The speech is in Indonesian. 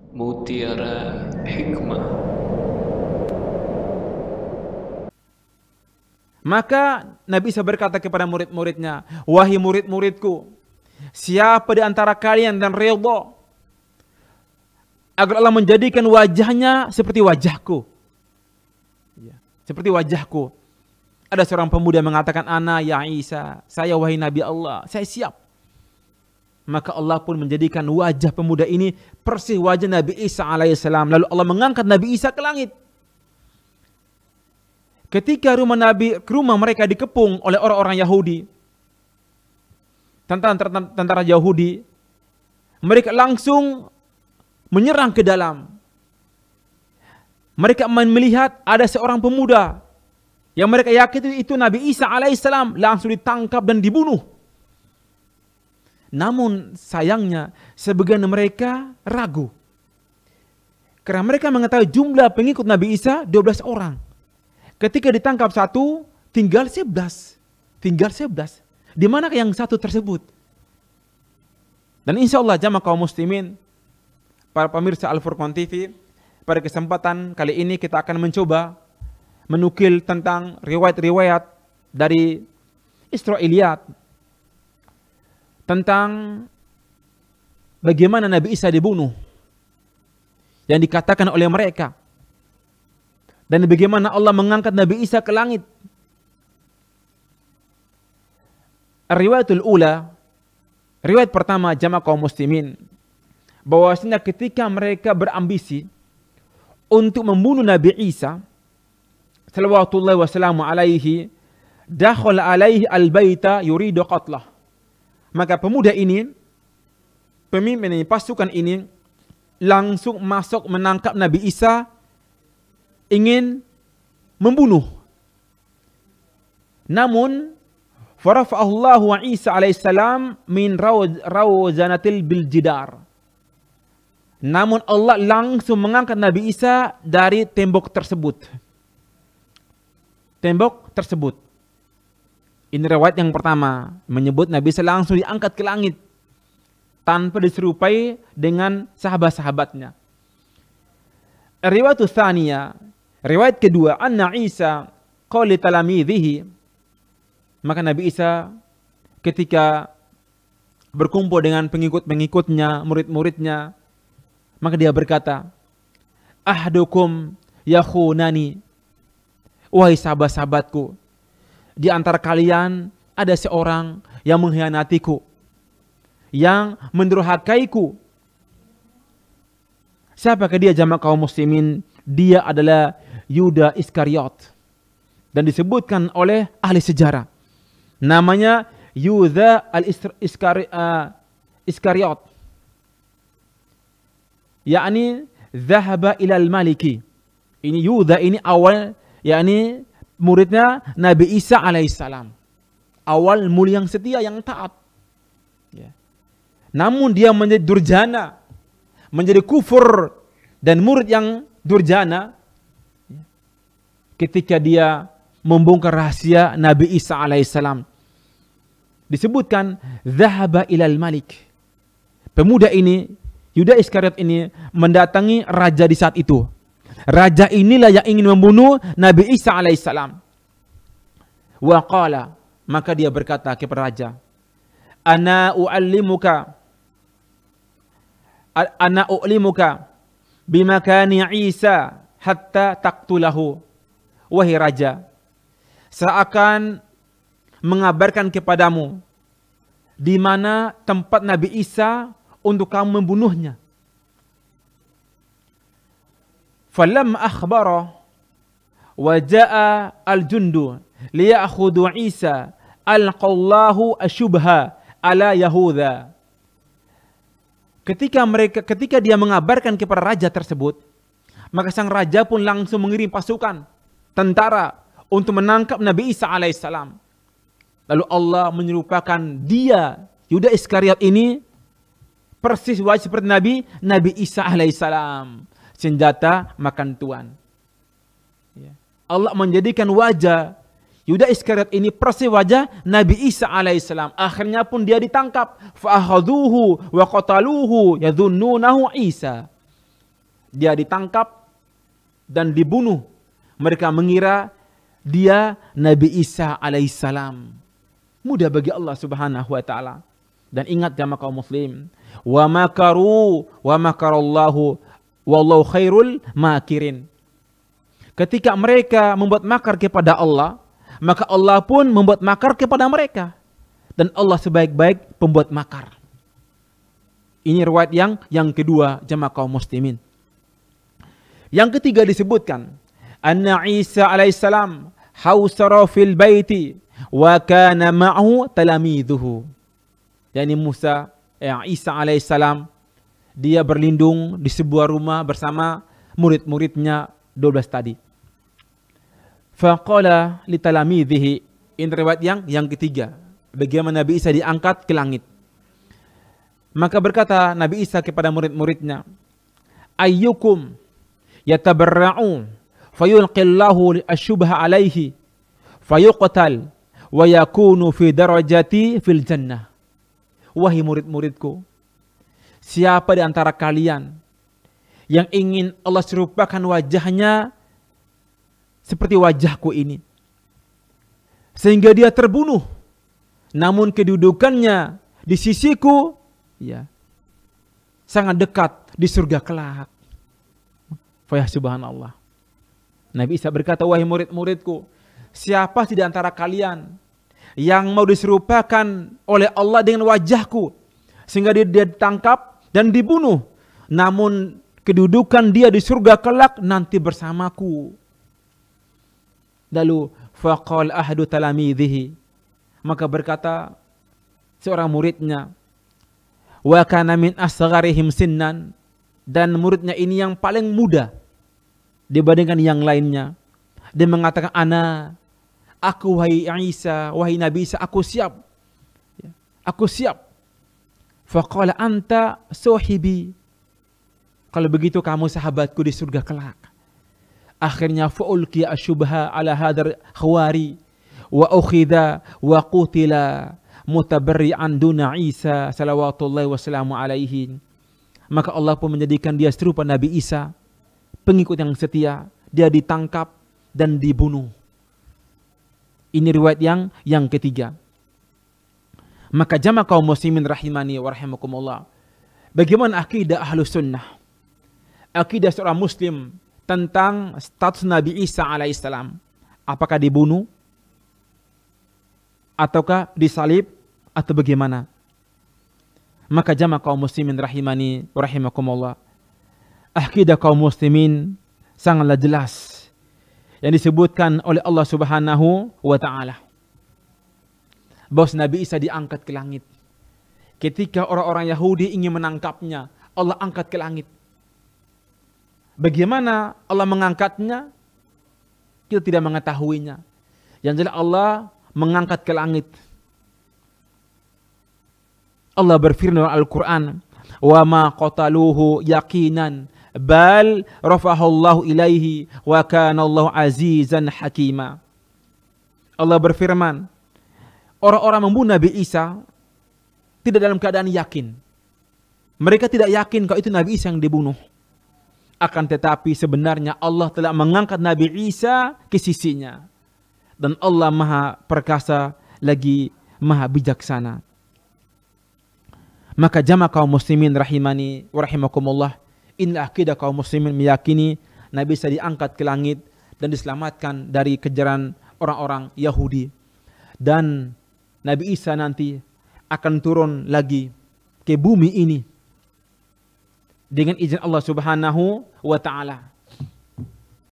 Mutiara Hikmah. Maka Nabi Isa berkata kepada murid-muridnya, wahai murid-muridku, siapa di antara kalian dan ridha agar Allah menjadikan wajahnya seperti wajahku. Seperti wajahku. Ada seorang pemuda yang mengatakan, ana ya Isa, saya wahai Nabi Allah, saya siap. Maka Allah pun menjadikan wajah pemuda ini persis wajah Nabi Isa alaihissalam. Lalu Allah mengangkat Nabi Isa ke langit. Ketika rumah mereka dikepung oleh orang-orang Yahudi, tentara Yahudi, mereka langsung menyerang ke dalam. Mereka melihat ada seorang pemuda yang mereka yakin itu Nabi Isa alaihissalam, langsung ditangkap dan dibunuh. Namun sayangnya sebagian mereka ragu. Karena mereka mengetahui jumlah pengikut Nabi Isa 12 orang. Ketika ditangkap satu, tinggal 11. Di mana yang satu tersebut? Dan insya Allah jamaah kaum muslimin, para pemirsa Al-Furqan TV, pada kesempatan kali ini kita akan mencoba menukil tentang riwayat-riwayat dari Israiliyat tentang bagaimana Nabi Isa dibunuh yang dikatakan oleh mereka, dan bagaimana Allah mengangkat Nabi Isa ke langit. Riwayatul ula, riwayat pertama jamaah kaum muslimin, bahwasanya ketika mereka berambisi untuk membunuh Nabi Isa salawatullahi wassalamu alaihi, dakhala alaihi al-baita yuridu qatlah. Maka pemuda ini, pemimpin ini, pasukan ini langsung masuk menangkap Nabi Isa, ingin membunuh. Namun farafa'allahu wa Isa alaihissalam min rawzanatil biljidar. Namun Allah langsung mengangkat Nabi Isa dari tembok tersebut. Ini riwayat yang pertama, menyebut Nabi Isa langsung diangkat ke langit tanpa diserupai dengan sahabat-sahabatnya. Riwayat tsaniyah, riwayat kedua, anna Isa qala talamidhihi, maka Nabi Isa ketika berkumpul dengan pengikut-pengikutnya, murid-muridnya, maka dia berkata, ahdukum yakhunani, wahai sahabat-sahabatku, di antara kalian ada seorang yang mengkhianatiku, yang mendurhakaiku. Siapakah dia jamaah kaum muslimin? Dia adalah Yuda Iskariot, dan disebutkan oleh ahli sejarah namanya Yuda Iskariot, yakni zahaba ilal maliki. Ini Yuda ini awal, yakni muridnya Nabi Isa alaihissalam, awal mulia yang setia, yang taat. Namun dia menjadi durjana, menjadi kufur dan murid yang durjana ketika dia membongkar rahasia Nabi Isa alaihissalam. Disebutkan zahaba ilal malik. Pemuda ini, Yuda Iskariot ini, mendatangi raja di saat itu. Raja inilah yang ingin membunuh Nabi Isa alaihissalam. Wa qala, maka dia berkata kepada raja, ana u'limuka bimakani Isa hatta taqtulahu. Wahai raja, saya akan mengabarkan kepadamu di mana tempat Nabi Isa untuk kamu membunuhnya. Falam akhbara wa jaa al-jundu liya'khudhu Isa alqallahu asyubha ala Yahuda. Ketika dia mengabarkan kepada raja tersebut, maka sang raja pun langsung mengirim pasukan tentara untuk menangkap Nabi Isa alaihissalam. Lalu Allah menyerupakan dia, Yuda Iskariot ini, persis wajah seperti Nabi Isa alaihissalam. Senjata makan tuan. Allah menjadikan wajah Yuda Iskariot ini persis wajah Nabi Isa alaihissalam. Akhirnya pun dia ditangkap. Fa'akhadhuhu wa qataluhu yadhunnunahu Isa. Dia ditangkap dan dibunuh. Mereka mengira dia Nabi Isa alaihissalam. Mudah bagi Allah Subhanahu wa taala. Dan ingat jamaah kaum muslim, wa makaru wa makarallahu wallahu khairul makirin. Ketika mereka membuat makar kepada Allah, maka Allah pun membuat makar kepada mereka. Dan Allah sebaik-baik pembuat makar. Ini riwayat yang kedua jamaah kaum muslimin. Yang ketiga disebutkan, anna Isa alaihissalam hausara fil baiti wa kana ma'hu talamidhuhu. Yani Isa alaihissalam, dia berlindung di sebuah rumah bersama murid-muridnya 12 tadi. Faqala li talamidhihi, ini riwayat yang ketiga, bagaimana Nabi Isa diangkat ke langit. Maka berkata Nabi Isa kepada murid-muridnya, ayyukum yatabarra'u fayulqillahu asyubha alaihi fayuqtal wa yakunu fi darajati fil jannah. Wahai murid-muridku, siapa di antara kalian yang ingin Allah serupakan wajahnya seperti wajahku ini, sehingga dia terbunuh, namun kedudukannya di sisiku ya sangat dekat di surga kelak. Fa subhanallah. Nabi Isa berkata, wahai murid-muridku, siapa di antara kalian yang mau diserupakan oleh Allah dengan wajahku, sehingga dia ditangkap dan dibunuh, namun kedudukan dia di surga kelak nanti bersamaku. Lalu faqal ahadu talamidhihi, maka berkata seorang muridnya, wa kana min asgharihim sinnan, dan muridnya ini yang paling muda dibandingkan yang lainnya. Dia mengatakan, aku wahai Isa, wahai Nabi Isa, aku siap. Aku siap. Faqala anta sahibi. Kalau begitu kamu sahabatku di surga kelak. Akhirnya fa'ulki asyubha ala hadar khawari wa ukhidha wa qutila mutabarri'an duna Isa salawatullahi wassalamu alaihi. Maka Allah pun menjadikan dia serupa Nabi Isa, pengikut yang setia. Dia ditangkap dan dibunuh. Ini riwayat yang ketiga. Maka jamaah kaum muslimin rahimani wa rahimakumullah, bagaimana akidah Ahlus Sunnah, akidah seorang muslim tentang status Nabi Isa alaihissalam? Apakah dibunuh, ataukah disalib, atau bagaimana? Maka jamaah kaum muslimin rahimani wa rahimakumullah, akidah kaum muslimin sangatlah jelas yang disebutkan oleh Allah Subhanahu wa taala, bahwa Nabi Isa diangkat ke langit. Ketika orang-orang Yahudi ingin menangkapnya, Allah angkat ke langit. Bagaimana Allah mengangkatnya? Kita tidak mengetahuinya. Yang jelas Allah mengangkat ke langit. Allah berfirman dalam Al-Quran, wa ma qataluhu yaqinan bal rafa'ahullahu ilaihi wa kana Allahu azizan hakima. Allah berfirman, orang-orang membunuh Nabi Isa tidak dalam keadaan yakin. Mereka tidak yakin kalau itu Nabi Isa yang dibunuh. Akan tetapi sebenarnya Allah telah mengangkat Nabi Isa ke sisinya. Dan Allah maha perkasa lagi maha bijaksana. Maka jamaah kaum muslimin rahimani wa rahimakumullah, inilah akidah kaum muslimin meyakini Nabi Isa diangkat ke langit dan diselamatkan dari kejaran orang-orang Yahudi. Dan Nabi Isa nanti akan turun lagi ke bumi ini dengan izin Allah Subhanahu wa ta'ala.